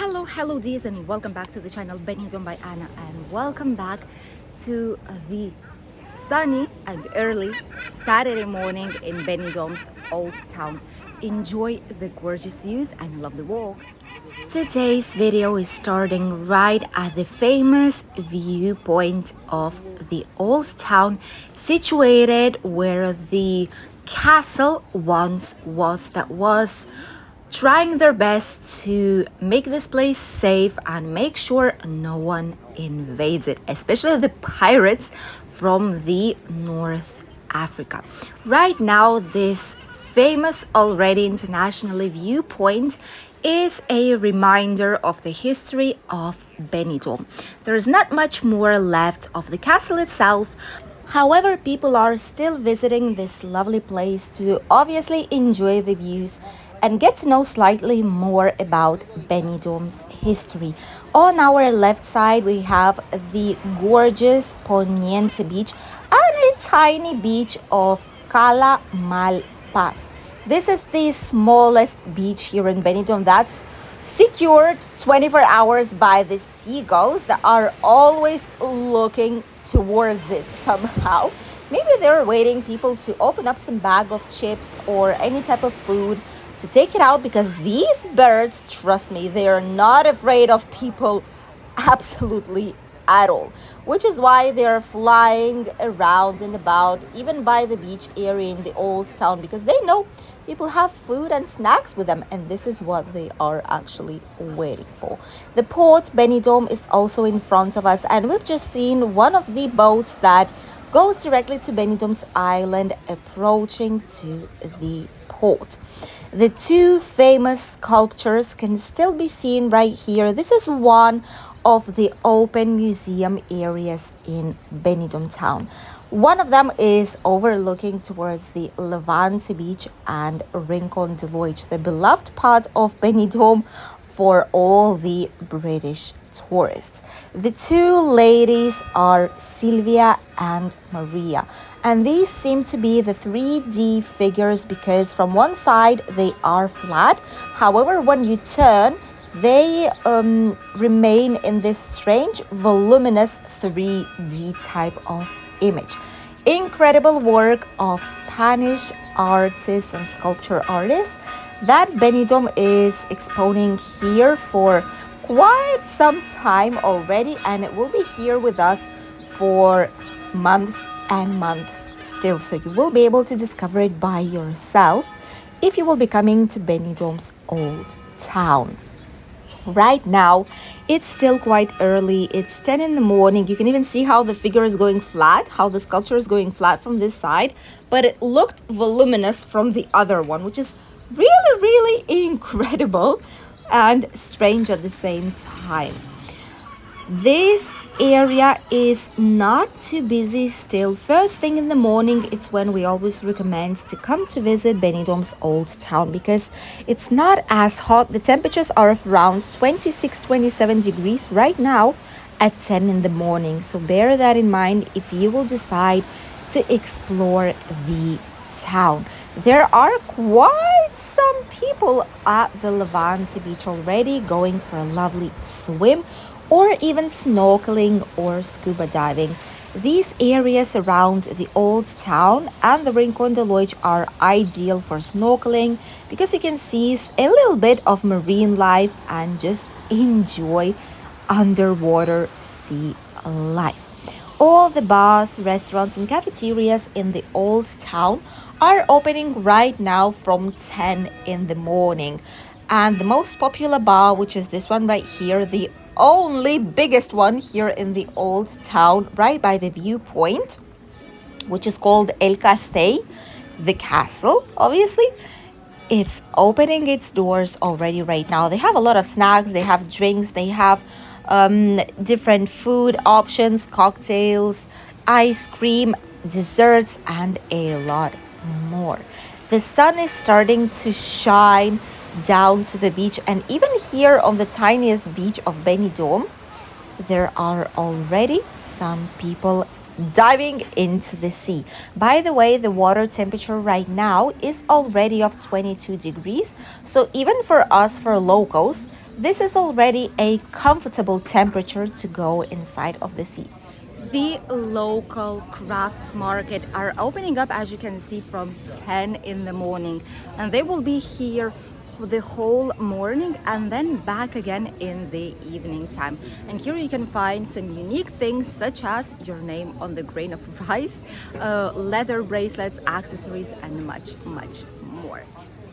Hello dears, and welcome back to the channel Benidorm by Anna, and welcome back to the sunny and early Saturday morning in Benidorm's Old Town. Enjoy the gorgeous views and a lovely walk. Today's video is starting right at the famous viewpoint of the Old Town, situated where the castle once was, that was trying their best to make this place safe and make sure no one invades it, especially the pirates from the North Africa. Right now, this famous, already internationally viewpoint is a reminder of the history of Benidorm. There is not much more left of the castle itself. However, people are still visiting this lovely place to obviously enjoy the views and get to know slightly more about Benidorm's history. On our left side, we have the gorgeous Poniente beach and a tiny beach of Cala Malpas. This is the smallest beach here in Benidorm that's secured 24 hours by the seagulls that are always looking towards it somehow. Maybe they're waiting people to open up some bag of chips or any type of food to take it out, because these birds, trust me, they are not afraid of people absolutely at all, which is why they're flying around and about even by the beach area in the Old Town, because they know people have food and snacks with them, and this is what they are actually waiting for. The port Benidorm is also in front of us, and we've just seen one of the boats that goes directly to Benidorm's island approaching to the port. The two famous sculptures can still be seen right here. This is one of the open museum areas in Benidorm town. One of them is overlooking towards the Levante beach and Rincon de Loig, the beloved part of Benidorm for all the British tourists. The two ladies are Sylvia and Maria, and these seem to be the 3D figures, because from one side they are flat. However, when you turn, they remain in this strange voluminous 3D type of image. Incredible work of Spanish artists and sculpture artists that Benidorm is exponing here for quite some time already, and it will be here with us for months and months still, so you will be able to discover it by yourself if you will be coming to Benidorm's Old Town. Right now, it's still quite early. It's 10 in the morning. You can even see how the figure is going flat, how the sculpture is going flat from this side, but it looked voluminous from the other one, which is really incredible and strange at the same time. This area is not too busy still. First thing in the morning, it's when we always recommend to come to visit Benidorm's Old Town, because it's not as hot. The temperatures are around 26-27 degrees right now at 10 in the morning. So bear that in mind if you will decide to explore the town. There are quite some people at the Levante beach already going for a lovely swim, or even snorkeling or scuba diving. These areas around the Old Town and the Rincon de Loig are ideal for snorkeling, because you can see a little bit of marine life and just enjoy underwater sea life. All the bars, restaurants and cafeterias in the Old Town are opening right now from 10 in the morning. And the most popular bar, which is this one right here, the only biggest one here in the Old Town, right by the viewpoint, which is called El Castell, the castle, obviously. It's opening its doors already right now. They have a lot of snacks, they have drinks, they have different food options, cocktails, ice cream, desserts, and a lot more. The sun is starting to shine down to the beach, and even here on the tiniest beach of Benidorm, there are already some people diving into the sea. By the way, the water temperature right now is already of 22 degrees, so even for us, for locals, This is already a comfortable temperature to go inside of the sea. The local crafts market are opening up, as you can see, from 10 in the morning, and they will be here the whole morning and then back again in the evening time. And here you can find some unique things such as your name on the grain of rice, leather bracelets, accessories, and much more.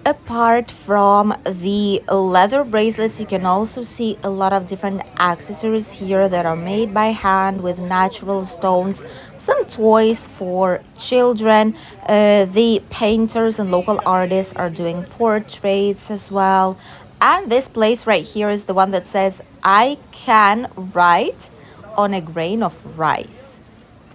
Apart from the leather bracelets, you can also see a lot of different accessories here that are made by hand with natural stones, some toys for children. The painters and local artists are doing portraits as well. And this place right here is the one that says, "I can write on a grain of rice,"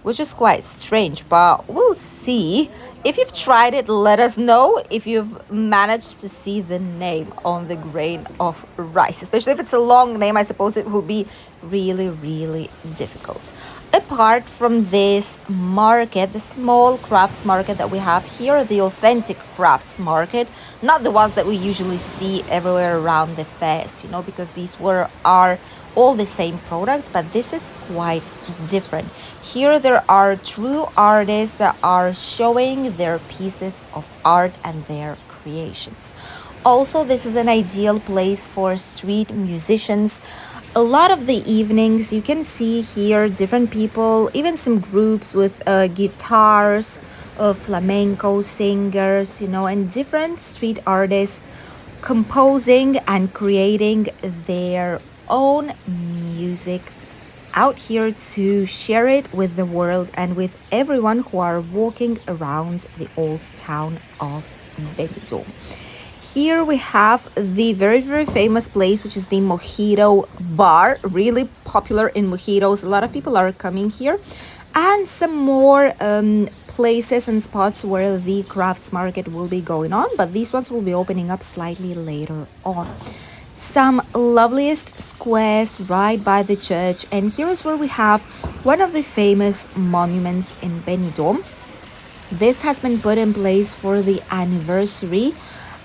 which is quite strange, but we'll see. If you've tried it, let us know if you've managed to see the name on the grain of rice. Especially if it's a long name, I suppose it will be really difficult. Apart from this market, the small crafts market that we have here, the authentic crafts market, not the ones that we usually see everywhere around the fairs, because these are all the same products, but this is quite different. Here there are true artists that are showing their pieces of art and their creations. Also, this is an ideal place for street musicians. A lot of the evenings you can see here different people, even some groups with guitars, flamenco singers, and different street artists composing and creating their own music out here to share it with the world and with everyone who are walking around the old town of Benidorm. Here we have the very famous place, which is the Mojito Bar, really popular in mojitos. A lot of people are coming here, and some more places and spots where the crafts market will be going on, but these ones will be opening up slightly later on. Some loveliest squares right by the church, and here is where we have one of the famous monuments in Benidorm. This has been put in place for the anniversary,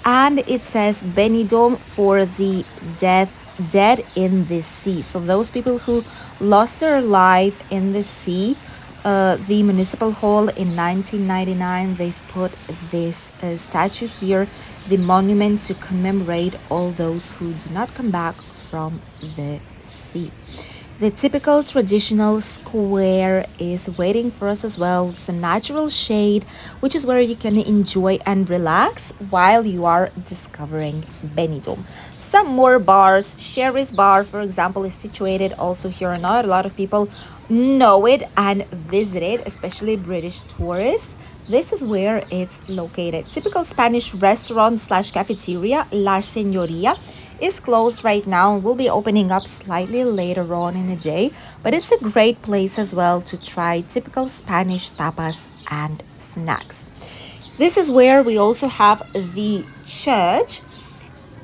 and it says Benidorm for the dead in the sea. So those people who lost their life in the sea, the municipal hall in 1999, they've put this statue here, the monument to commemorate all those who did not come back from the sea. The typical traditional square is waiting for us as well. It's a natural shade, which is where you can enjoy and relax while you are discovering Benidorm. Some more bars. Sherry's Bar, for example, is situated also here. Not a lot of people know it and visit it, especially British tourists. This is where it's located. Typical Spanish restaurant slash cafeteria, La Señoría, is closed right now and will be opening up slightly later on in the day, but it's a great place as well to try typical Spanish tapas and snacks. This is where we also have the church.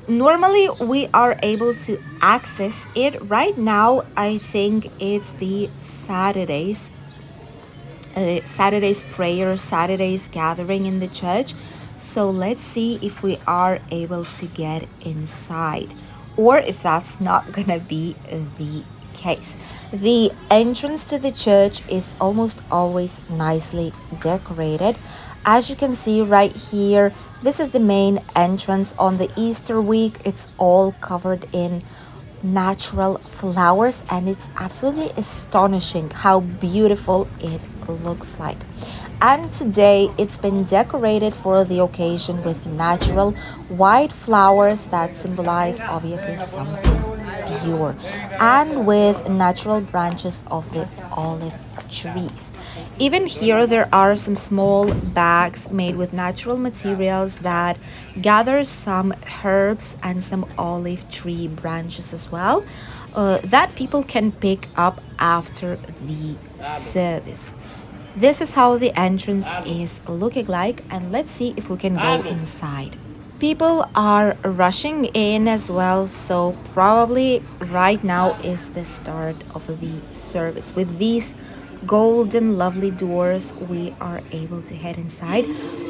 Normally we are able to access it. Right now I think it's the Saturday's prayer, Saturday's gathering in the church. So let's see if we are able to get inside, or if that's not gonna be the case. The entrance to the church is almost always nicely decorated. As you can see right here, this is the main entrance. On the Easter week, it's all covered in natural flowers, and it's absolutely astonishing how beautiful it looks like. And today it's been decorated for the occasion with natural white flowers that symbolize obviously something pure, and with natural branches of the olive trees. Even here there are some small bags made with natural materials that gather some herbs and some olive tree branches as well, that people can pick up after the service. This is how the entrance is looking like, and let's see if we can go inside. People are rushing in as well, so probably right now is the start of the service. With these golden lovely doors, we are able to head inside.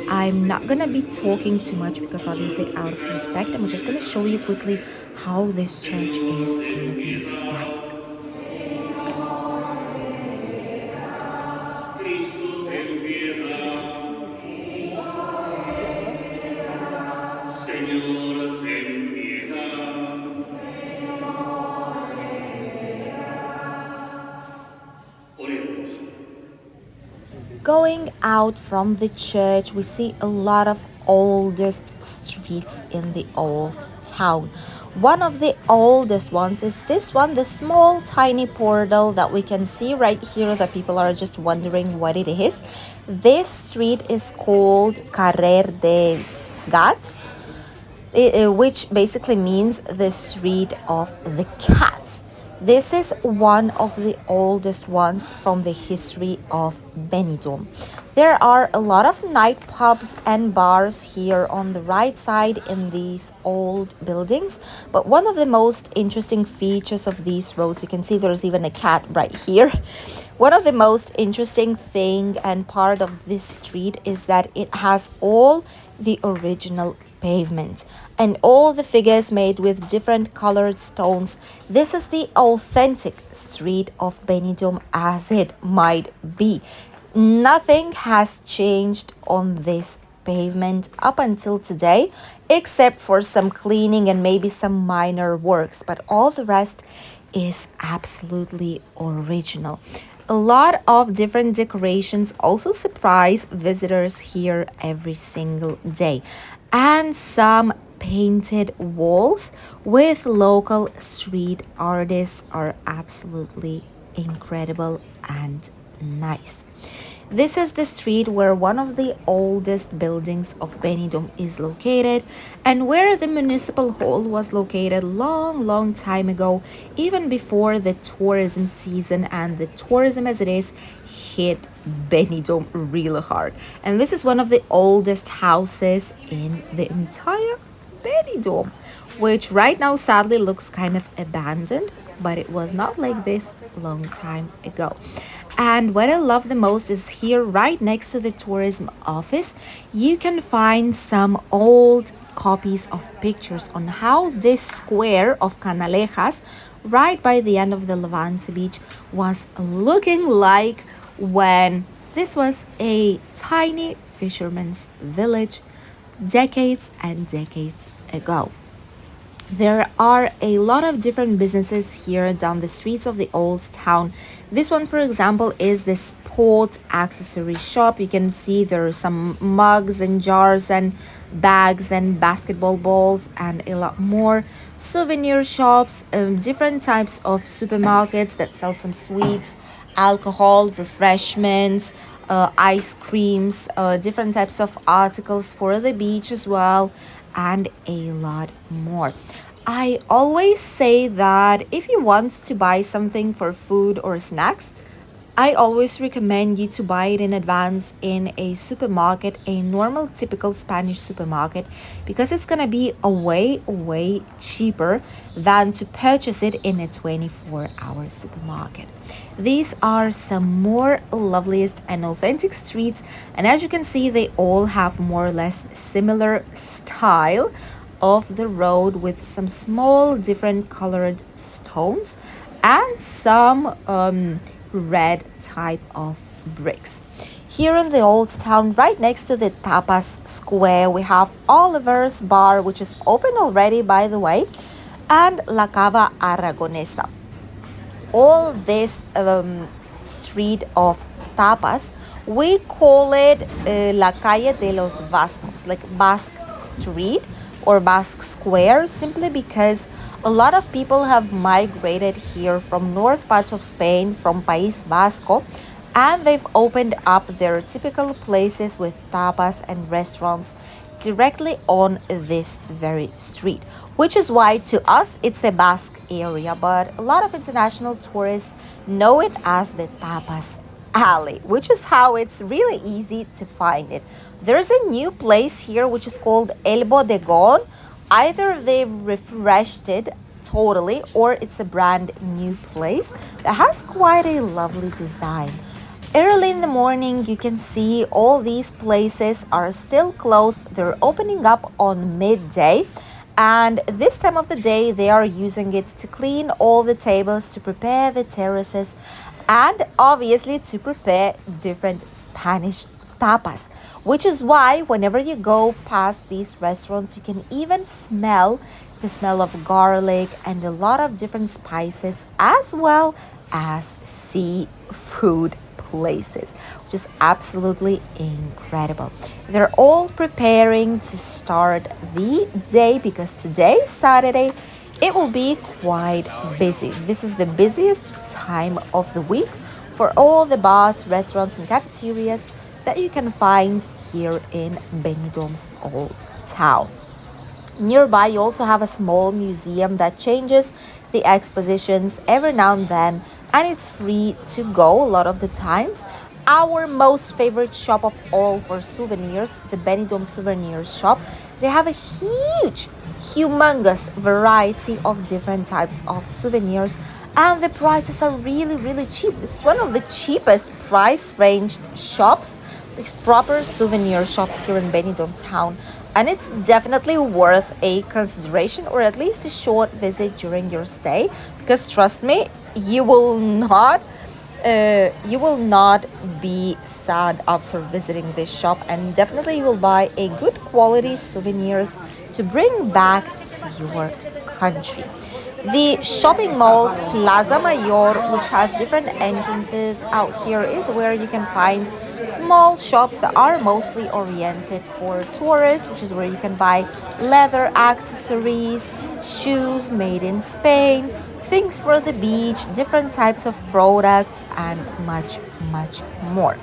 I'm not gonna be talking too much because obviously out of respect, I'm just gonna show you quickly how this church is looking like. Cristo ten piedad, Señor ten piedad. Oremos. Going out from the church, we see a lot of oldest streets in the old town. One of the oldest ones is this one, the small tiny portal that we can see right here that people are just wondering what it is. This street is called Carrer dels Gats, which basically means the street of the cats. This is one of the oldest ones from the history of Benidorm. There are a lot of night pubs and bars here on the right side in these old buildings, but one of the most interesting features of these roads, you can see there's even a cat right here. One of the most interesting thing and part of this street is that it has all the original pavement and all the figures made with different colored stones. This is the authentic street of Benidorm as it might be. Nothing has changed on this pavement up until today, except for some cleaning and maybe some minor works, but all the rest is absolutely original. A lot of different decorations also surprise visitors here every single day, and some painted walls with local street artists are absolutely incredible and nice. This is the street where one of the oldest buildings of Benidorm is located and where the municipal hall was located long time ago, even before the tourism season and the tourism as it is hit Benidorm really hard. And this is one of the oldest houses in the entire Benidorm, which right now sadly looks kind of abandoned, but it was not like this a long time ago. And what I love the most is here right next to the tourism office, you can find some old copies of pictures on how this square of Canalejas, right by the end of the Levante beach, was looking like when this was a tiny fisherman's village decades and decades ago. There are a lot of different businesses here down the streets of the old town. This one, for example, is the sport accessory shop. You can see there are some mugs and jars and bags and basketball balls and a lot more. Souvenir shops, different types of supermarkets that sell some sweets, alcohol, refreshments, ice creams, different types of articles for the beach as well, and a lot more. I always say that if you want to buy something for food or snacks, I always recommend you to buy it in advance in a supermarket, a normal typical Spanish supermarket, because it's gonna be a way cheaper than to purchase it in a 24-hour supermarket. These are some more loveliest and authentic streets, and as you can see, they all have more or less similar style of the road with some small different colored stones and some red type of bricks. Here in the old town, right next to the Tapas Square, we have Oliver's Bar, which is open already, by the way, and La Cava Aragonesa. All this street of Tapas, we call it La Calle de los Vascos, like Basque Street or Basque Square, simply because a lot of people have migrated here from north parts of Spain, from País Vasco, and they've opened up their typical places with tapas and restaurants directly on this very street, which is why to us it's a Basque area, but a lot of international tourists know it as the Tapas Alley, which is how it's really easy to find it. There's a new place here which is called El Bodegon. Either they've refreshed it totally or it's a brand new place that has quite a lovely design. Early in the morning, you can see all these places are still closed. They're opening up on midday. And this time of the day, they are using it to clean all the tables, to prepare the terraces, and obviously to prepare different Spanish tapas. Which is why whenever you go past these restaurants, you can even smell the smell of garlic and a lot of different spices, as well as seafood places, which is absolutely incredible. They're all preparing to start the day because today, Saturday, it will be quite busy. This is the busiest time of the week for all the bars, restaurants, and cafeterias that you can find here in Benidorm's Old Town. Nearby, you also have a small museum that changes the expositions every now and then, and it's free to go a lot of the times. Our most favorite shop of all for souvenirs, the Benidorm Souvenirs shop, they have a huge, humongous variety of different types of souvenirs, and the prices are really cheap. It's one of the cheapest price ranged shops, proper souvenir shops here in Benidorm town, and it's definitely worth a consideration or at least a short visit during your stay, because trust me, you will not be sad after visiting this shop, and definitely you will buy a good quality souvenirs to bring back to your country. The shopping mall's Plaza Mayor, which has different entrances out here, is where you can find small shops that are mostly oriented for tourists, which is where you can buy leather accessories, shoes made in Spain, things for the beach, different types of products, and much more.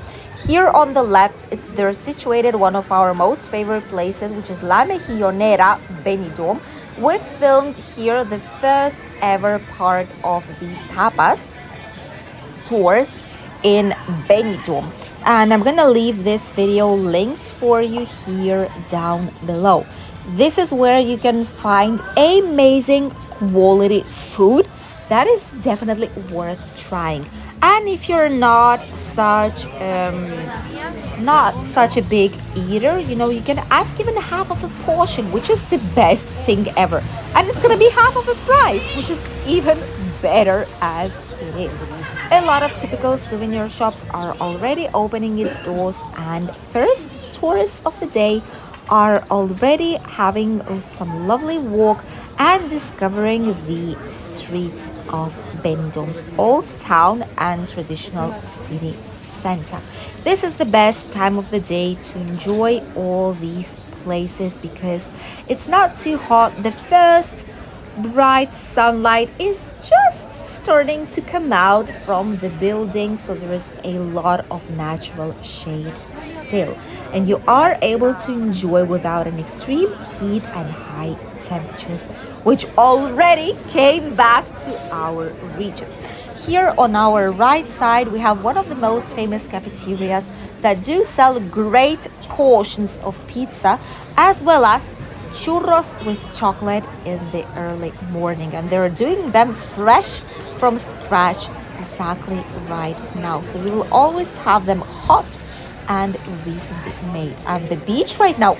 Here on the left, they're situated one of our most favorite places, which is La Mejillonera, Benidorm. We filmed here the first ever part of the Tapas tours in Benidorm. And I'm gonna leave this video linked for you here down below. This is where you can find amazing quality food that is definitely worth trying. And if you're not such a big eater, you can ask even half of a portion, which is the best thing ever, and it's gonna be half of the price, which is even better as it is. A lot of typical souvenir shops are already opening its doors, and first tourists of the day are already having some lovely walk and discovering the streets of Benidorm's Old Town and traditional city center. This is the best time of the day to enjoy all these places because it's not too hot. The first bright sunlight is just starting to come out from the building, so there is a lot of natural shade still, and you are able to enjoy without an extreme heat and high temperatures, which already came back to our region. Here on our right side, we have one of the most famous cafeterias that do sell great portions of pizza, as well as churros with chocolate in the early morning, and they're doing them fresh from scratch exactly right now, so you will always have them hot and recently made. And the beach right now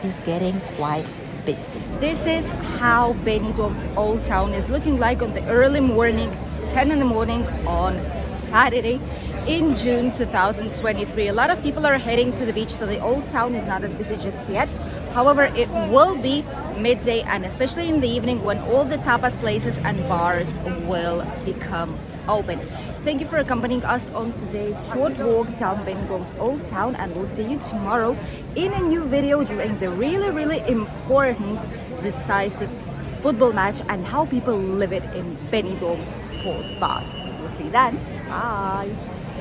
is getting quite busy. This is how Benidorm's Old Town is looking like on the early morning, 10 in the morning on Saturday in June 2023. A lot of people are heading to the beach, so the Old Town is not as busy just yet. However, it will be midday, and especially in the evening when all the tapas places and bars will become open. Thank you for accompanying us on today's short walk down Benidorm's Old Town, and we'll see you tomorrow in a new video during the really important decisive football match and how people live it in Benidorm's sports bars. We'll see you then. Bye.